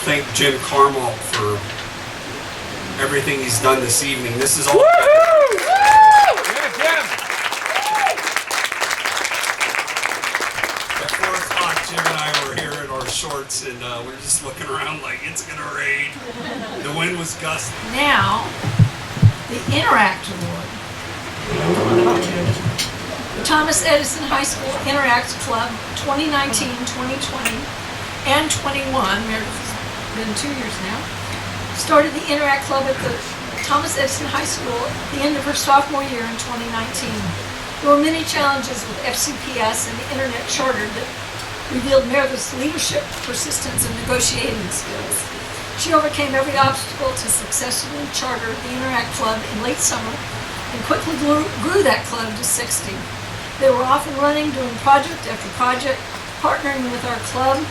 thank Jim Carmel for everything he's done this evening. This is all. At 4 o'clock, Jim and I were here in our shorts, and we were just looking around like it's gonna rain. The wind was gusting. Now, the Interact Award. The Thomas Edison High School Interact Club 2019, 2020, and 21, Meredith's been 2 years now, started the Interact Club at the Thomas Edison High School at the end of her sophomore year in 2019. There were many challenges with FCPS and the Internet Charter that revealed Meredith's leadership, persistence, and negotiating skills. She overcame every obstacle to successfully charter the Interact Club in late summer and quickly grew that club to 60. They were off and running, doing project after project, partnering with our club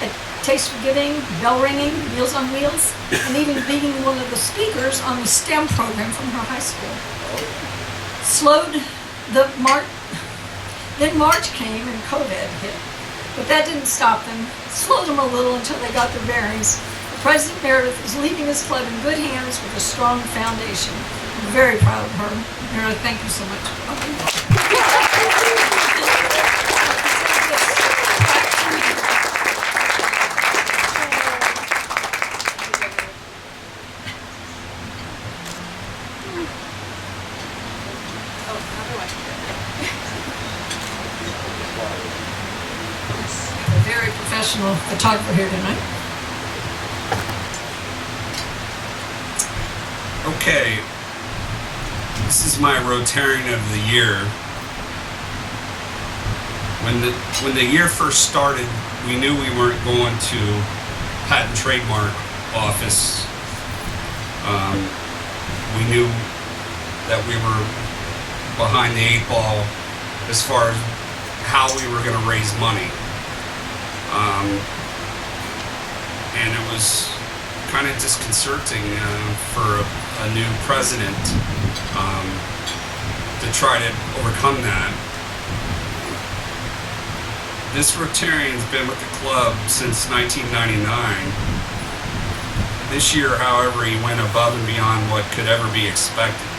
at Taste for Giving, bell ringing, Meals on Wheels, and even being one of the speakers on the STEM program from her high school. Then March came and COVID hit, but that didn't stop them. It slowed them a little until they got their bearings. President Meredith is leaving his club in good hands with a strong foundation. I'm very proud of her. Meredith, thank you so much. A very professional photographer here tonight. Okay, this is my Rotarian of the Year. When the year first started, we knew we weren't going to Patent Trademark Office. We knew that we were behind the 8 ball as far as how we were going to raise money. And it was kind of disconcerting for a new president to try to overcome that. This Rotarian's been with the club since 1999. This year, however, he went above and beyond what could ever be expected.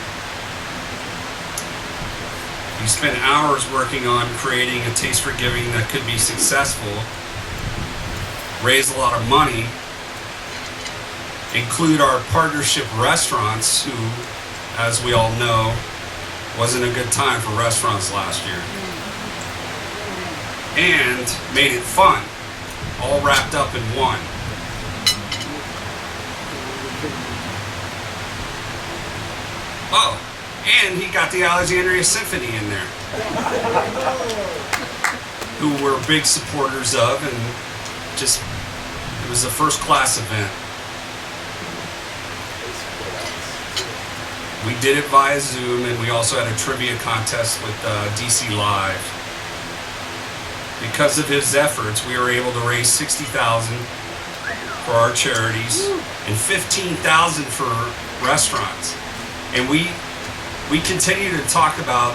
He spent hours working on creating a Taste for Giving that could be successful, raise a lot of money, include our partnership restaurants, who, as we all know, wasn't a good time for restaurants last year, and made it fun, all wrapped up in one. Oh, and he got the Alexandria Symphony in there, who we're big supporters of, and just, it was a first-class event. We did it via Zoom, and we also had a trivia contest with DC Live. Because of his efforts, we were able to raise $60,000 for our charities and $15,000 for restaurants. And we continue to talk about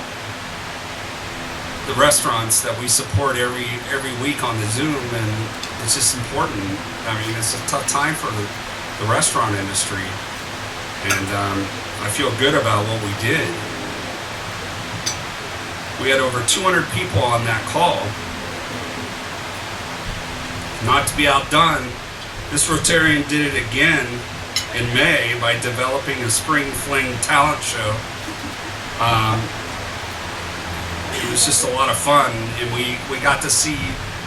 the restaurants that we support every week on the Zoom, and it's just important. I mean, it's a tough time for the restaurant industry, and I feel good about what we did. We had over 200 people on that call. Not to be outdone, this Rotarian did it again in May by developing a Spring Fling talent show. It was just a lot of fun, and we got to see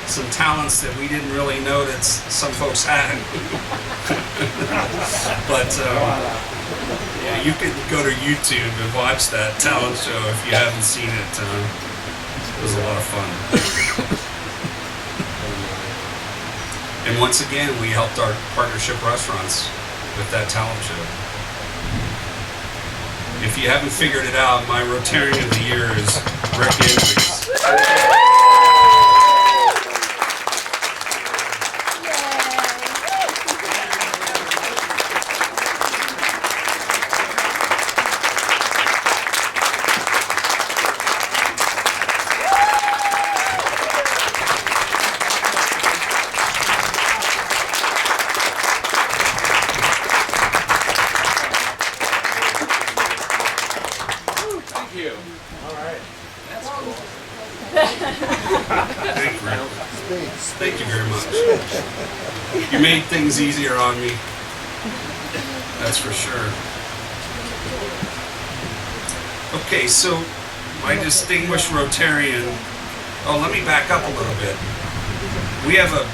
some talents that we didn't really know that some folks had. But yeah, you can go to YouTube and watch that talent show if you haven't seen it. It was a lot of fun. And once again, we helped our partnership restaurants with that talent show. If you haven't figured it out, my Rotarian of the Year is Rick Andrews. All right. That's cool. Thank you, Rick. Thank you very much. You made things easier on me. That's for sure. Okay, so my distinguished Rotarian. Oh, let me back up a little bit. We have a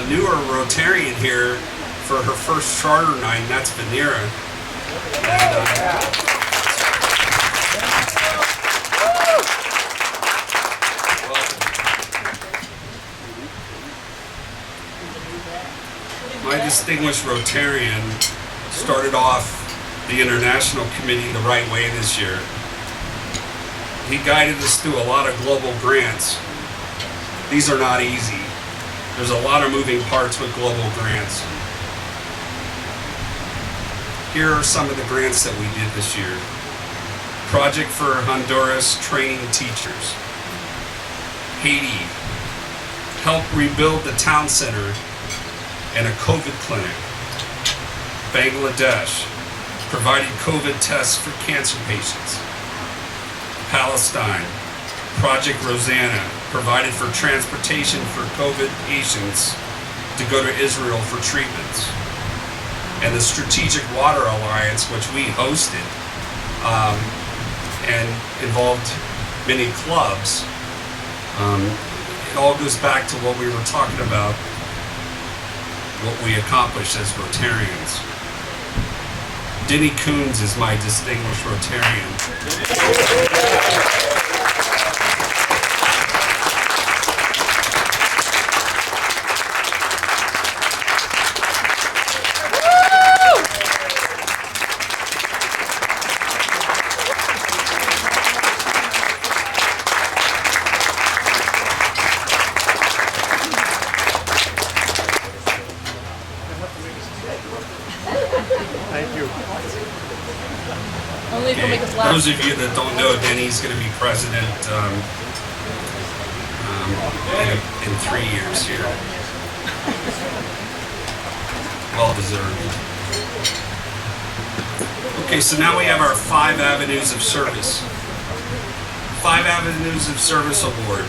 newer Rotarian here for her first charter night, and that's Vanera. And, my distinguished Rotarian started off the International Committee the right way this year. He guided us through a lot of global grants. These are not easy. There's a lot of moving parts with global grants. Here are some of the grants that we did this year. Project for Honduras Training Teachers. Haiti, help rebuild the town center and a COVID clinic. Bangladesh, providing COVID tests for cancer patients. Palestine, Project Rosanna, provided for transportation for COVID patients to go to Israel for treatments. And the Strategic Water Alliance, which we hosted, and involved many clubs. It all goes back to what we were talking about, what we accomplished as Rotarians. Denny Coons is my distinguished Rotarian. Thank you. Only if you'll make us laugh. Those of you that don't know, Denny's going to be president in 3 years here. Well deserved. Okay, so now we have our 5 Avenues of Service. 5 Avenues of Service Award.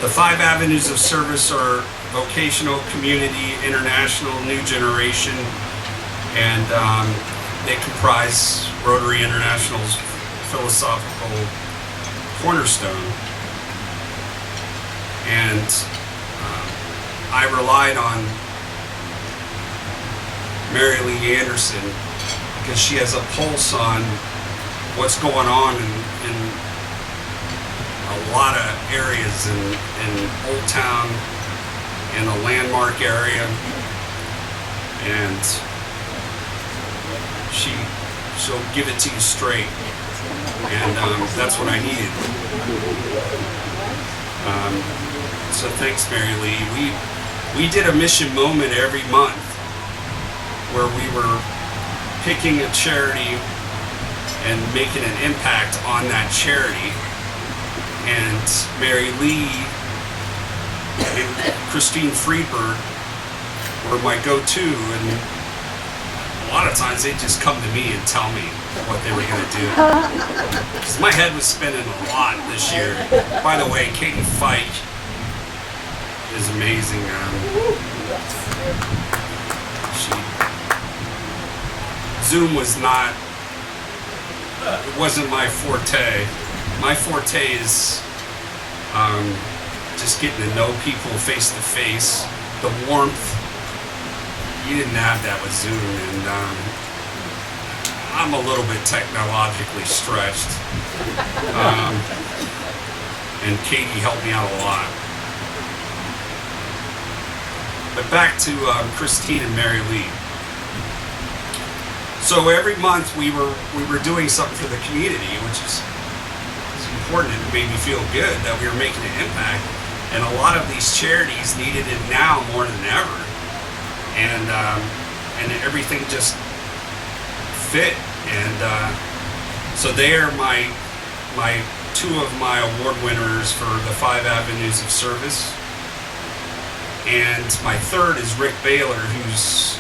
The 5 Avenues of Service are vocational, community, international, new generation, and they comprise Rotary International's philosophical cornerstone. And I relied on Mary Lee Anderson because she has a pulse on what's going on in a lot of areas in Old Town, in the Landmark area, and she'll give it to you straight, and that's what I needed. So thanks, Mary Lee. We did a mission moment every month where we were picking a charity and making an impact on that charity. And Mary Lee and Christine Freebird were my go-to, and a lot of times they'd just come to me and tell me what they were going to do. 'Cause my head was spinning a lot this year. By the way, Katie Fike is amazing. Zoom was not, it wasn't my forte. My forte is just getting to know people face to face, the warmth. You didn't have that with Zoom, and I'm a little bit technologically stretched. And Katie helped me out a lot. But back to Christine and Mary Lee. So every month we were doing something for the community, which is important. It made me feel good that we were making an impact, and a lot of these charities needed it now more than ever, and everything just fit. And so they are my 2 of my award winners for the 5 Avenues of Service, and my 3rd is Rick Baylor, who's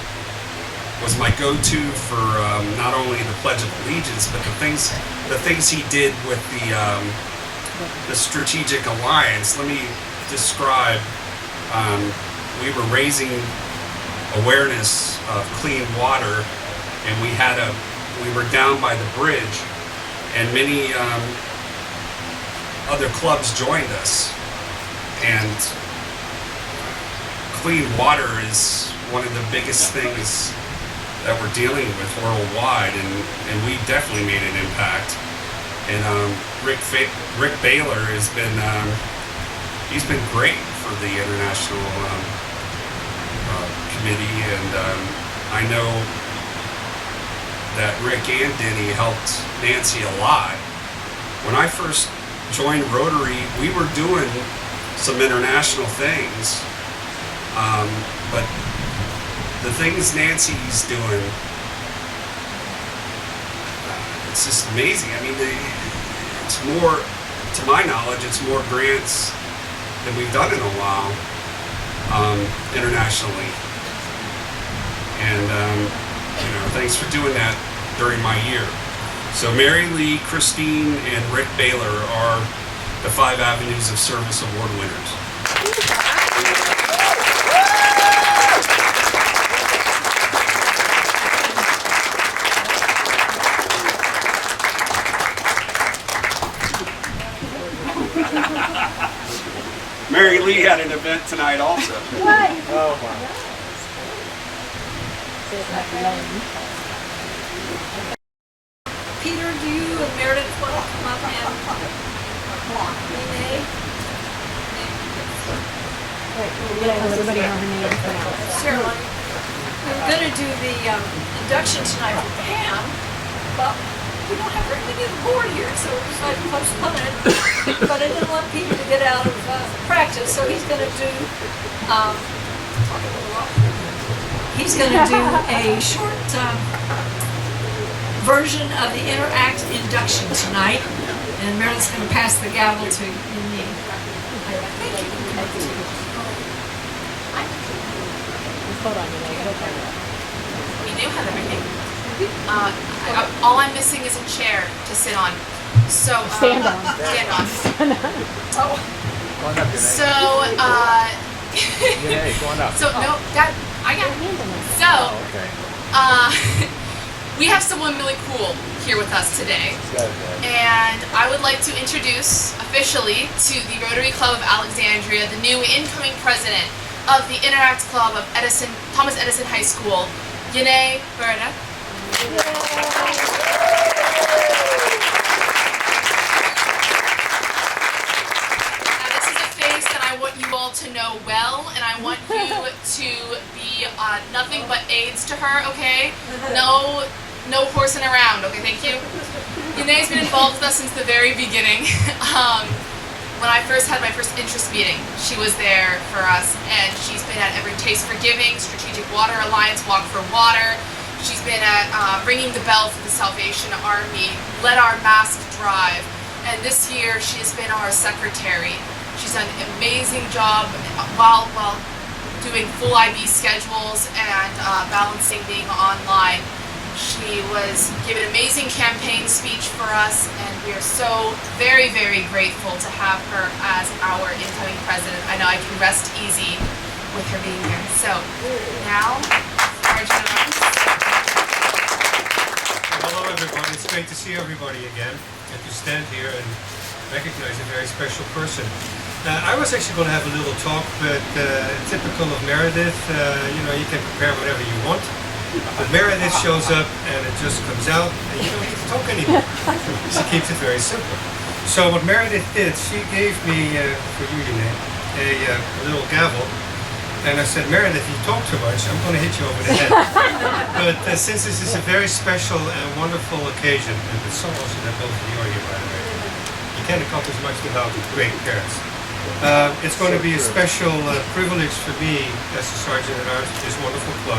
was my go-to for not only the Pledge of Allegiance, but the things he did with the strategic alliance. Let me describe. We were raising awareness of clean water, and we were down by the bridge, and many other clubs joined us. And clean water is one of the biggest things that we're dealing with worldwide, and we definitely made an impact. And Rick Baylor has been he's been great for the international committee, and I know that Rick and Denny helped Nancy a lot. When I first joined Rotary, we were doing some international things, but the things Nancy's doing, it's just amazing. I mean, it's more, to my knowledge, it's more grants than we've done in a while, internationally. And, thanks for doing that during my year. So Mary Lee, Christine, and Rick Baylor are the 5 Avenues of Service Award winners. Mary Lee had an event tonight also. What? Oh, wow. Peter, do you and Meredith want to come up and Renee? Everybody know her name for now. Ceremony. We were going to do the induction tonight for Pam, but we don't have very many of the board here, so we decided to postpone it. But I didn't want Peter to get out of practice, so he's going to do a short version of the Interact induction tonight, and Meredith's going to pass the gavel to me. Thank you. Hold on, okay. We do have everything. All I'm missing is a chair to sit on. So Stand on. Stand on. Oh, Go on up, Janae. So Janae, go on up. so no, that I got it. So Oh, okay. we have someone really cool here with us today, Good, good. and I would like to introduce officially to the Rotary Club of Alexandria the new incoming president of the Interact Club of Thomas Edison High School, Yanae Berta. Now this is a face that I want you all to know well, and I want you to be nothing but aides to her, okay? No horsing around, okay, thank you. Yanae's been involved with us since the very beginning. When I first had my first interest meeting, she was there for us, and she's been at every Taste for Giving, Strategic Water Alliance, Walk for Water. She's been at ringing the bell for the Salvation Army, led our mask drive, and this year she has been our secretary. She's done an amazing job while doing full IB schedules and balancing being online. She was giving an amazing campaign speech for us, and we are so very, very grateful to have her as our incoming president. I know I can rest easy with her being here. So now, Sergeant at Arms. Hello everybody, it's great to see everybody again and to stand here and recognize a very special person. I was actually going to have a little talk, but typical of Meredith, you can prepare whatever you want. But Meredith shows up and it just comes out and you don't need to talk anymore. She keeps it very simple. So what Meredith did, she gave me, for you, Yanae, a little gavel. And I said, Meredith, you talk too much, I'm going to hit you over the head. But since this is a very special and wonderful occasion, and it's so awesome that both of you are here, by the way, you can't accomplish much without great parents. It's going to be a special privilege for me as a Sergeant at Arms of this wonderful club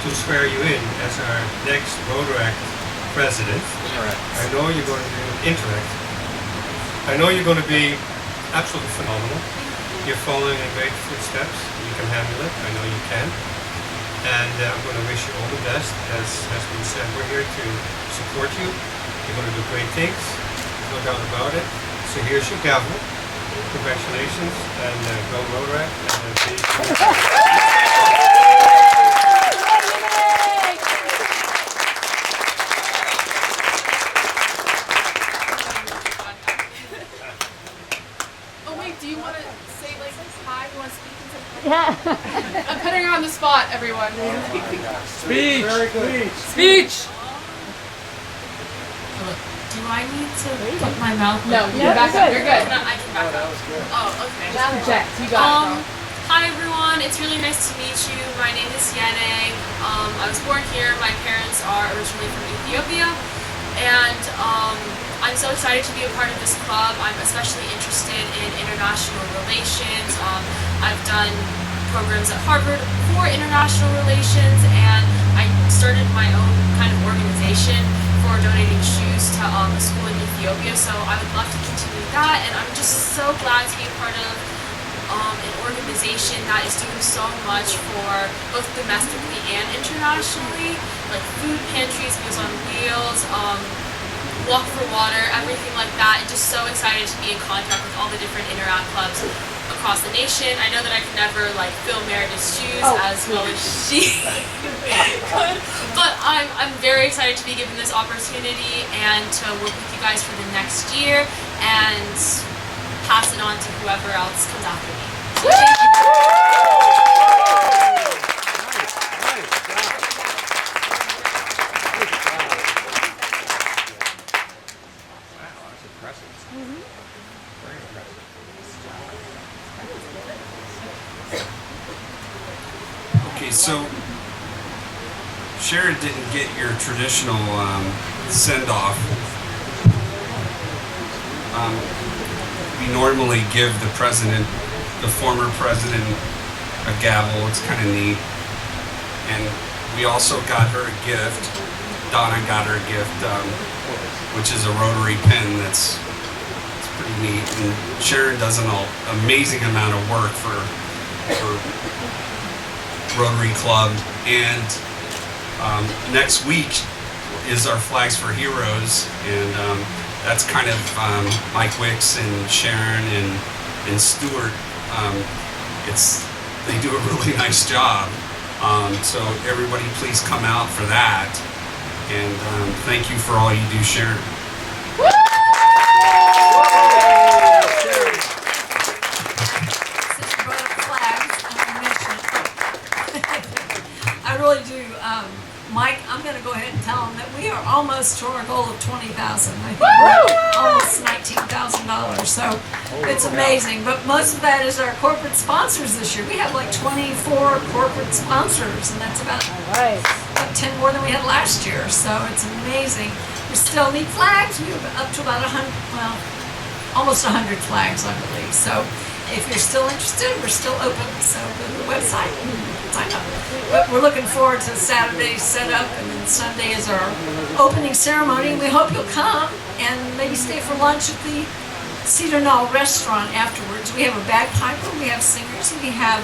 to swear you in as our next Rotaract president. I know you're going to interact. I know you're going to be absolutely phenomenal. You're following in great footsteps. You can handle it. I know you can. And I'm going to wish you all the best. As has been said, we're here to support you. You're going to do great things, no doubt about it. So here's your gavel. Congratulations, and go Rotary. Oh wait, do you want to say like hi? You want to speak and say hi? Yeah. I'm putting her on the spot, everyone. Speech! Very good. Speech! Do I need to put my mouth? No, you No, can back you're up. good. You're good. I can back up. Oh, okay. Now project. You got it. Hi everyone, it's really nice to meet you. My name is Yene. I was born here. My parents are originally from Ethiopia, and I'm so excited to be a part of this club. I'm especially interested in international relations. I've done programs at Harvard for international relations, and I started my own kind of organization for donating shoes to a school in Ethiopia. So I would love to continue that, and I'm just so glad to be a part of an organization that is doing so much for both domestically and internationally, like food pantries, Meals on Wheels, Walk for Water, everything like that. And just so excited to be in contact with all the different Interact clubs across the nation. I know that I could never like fill Meredith's shoes as well as she could, but I'm very excited to be given this opportunity and to work with you guys for the next year and pass it on to whoever else comes after me. So thank you. Okay, so Sharon didn't get your traditional send-off. We normally give the president, the former president, a gavel. It's kind of neat. And we also got her a gift. Donna got her a gift, which is a Rotary pen that's pretty neat. And Sharon does an amazing amount of work for Rotary Club. And next week is our Flags for Heroes, and that's kind of Mike Wicks and Sharon and Stuart. They do a really nice job. So everybody please come out for that. And thank you for all you do, Sharon. Since you brought up flags, I'm going to mention it. I really do. Mike, I'm going to go ahead and tell him that we are almost to our goal of $20,000. I think we're almost $19,000. So it's amazing. But most of that is our corporate sponsors this year. We have like 24 corporate sponsors, and that's about 10 more than we had last year. So it's amazing. We still need flags. We have up to about 100, well, almost 100 flags, I believe. So if you're still interested, we're still open. So go to the website and sign up. But we're looking forward to Saturday's setup, and then Sunday is our opening ceremony. We hope you'll come and maybe stay for lunch at the Cedar Knoll restaurant afterwards. We have a bagpiper, we have singers, we have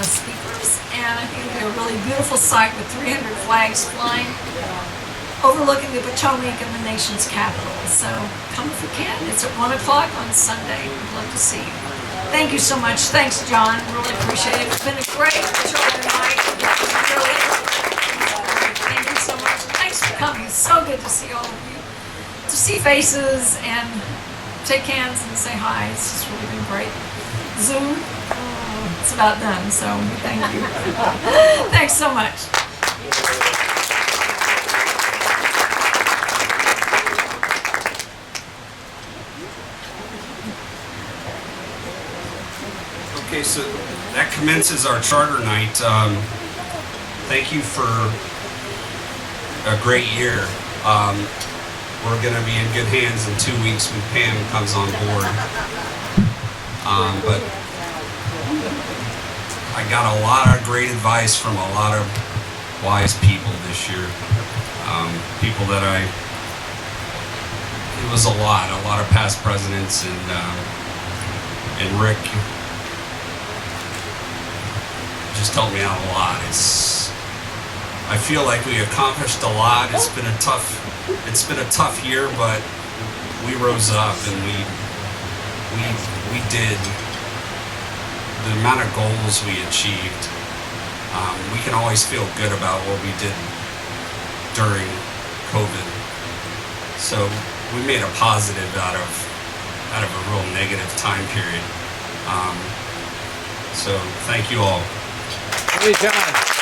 speakers, and I think it'll be a really beautiful sight with 300 flags flying overlooking the Potomac and the nation's capital. So come if you can. It's at 1 o'clock on Sunday. We'd love to see you. Thank you so much. Thanks, John. Really appreciate it. It's been a great show tonight. Really. Thank you so much. Thanks for coming. It's so good to see all of you. To see faces and shake hands and say hi. It's just really been great. Zoom, it's about done. So thank you. Thanks so much. Okay, so that commences our charter night. Thank you for a great year. We're going to be in good hands in 2 weeks when Pam comes on board. But I got a lot of great advice from a lot of wise people this year. People that it was a lot of past presidents, and Rick just helped me out a lot. I feel like we accomplished a lot. It's been a tough year, but we rose up and we did the amount of goals we achieved. We can always feel good about what we did during COVID. So we made a positive out of a real negative time period. So thank you all. Hey, John.